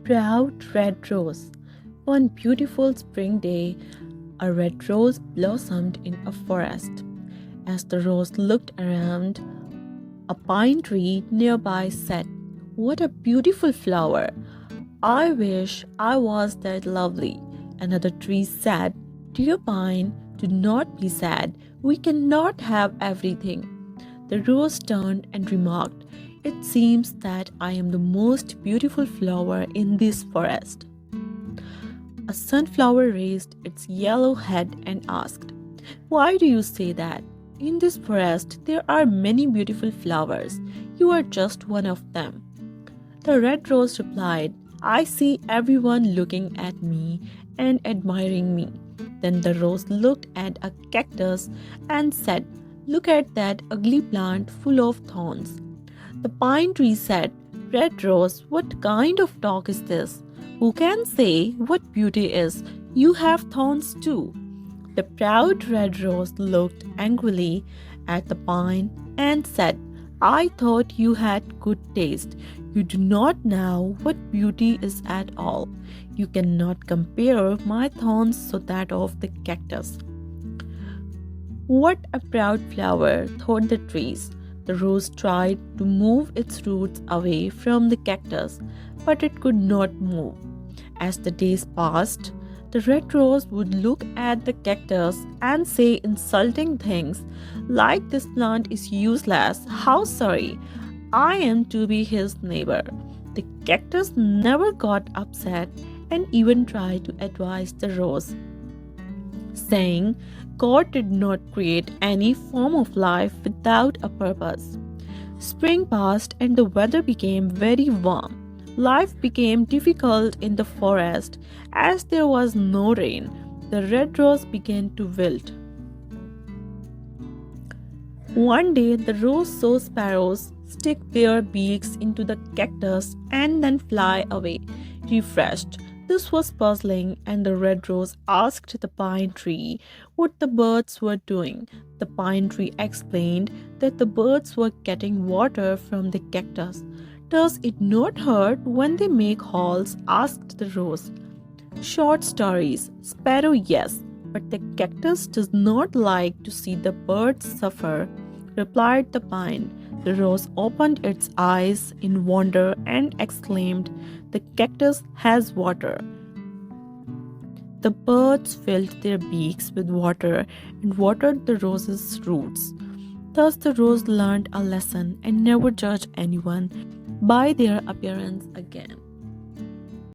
proud red rose. One beautiful spring day, a red rose blossomed in a forest. As the rose looked around, a pine tree nearby said, "What a beautiful flower! I wish I was that lovely." Another tree said, "Dear pine, do not be sad. We cannot have everything." The rose turned and remarked, "It seems that I am the most beautiful flower in this forest." A sunflower raised its yellow head and asked, "Why do you say that? In this forest there are many beautiful flowers. You are just one of them." The red rose replied, "I see everyone looking at me and admiring me." Then the rose looked at a cactus and said, "Look at that ugly plant full of thorns." The pine tree said, "Red rose, what kind of talk is this? Who can say what beauty is? You have thorns too." The proud red rose looked angrily at the pine and said, "I thought you had good taste. You do not know what beauty is at all. You cannot compare my thorns to that of the cactus." What a proud flower, thought the trees. The rose tried to move its roots away from the cactus, but it could not move. As the days passed, the red rose would look at the cactus and say insulting things like, "This plant is useless. How sorry I am to be his neighbor." The cactus never got upset and even tried to advise the rose, saying God did not create any form of life without a purpose. Spring passed and the weather became very warm. Life became difficult in the forest as there was no rain. The red rose began to wilt. One day, the rose saw sparrows stick their beaks into the cactus and then fly away, refreshed. This was puzzling, and the red rose asked the pine tree what the birds were doing. The pine tree explained that the birds were getting water from the cactus. "Does it not hurt when they make holes?" asked the rose. "Short stories, sparrow, yes, but the cactus does not like to see the birds suffer," replied the pine. The rose opened its eyes in wonder and exclaimed, "The cactus has water." The birds filled their beaks with water and watered the rose's roots. Thus the rose learned a lesson and never judged anyone by their appearance again.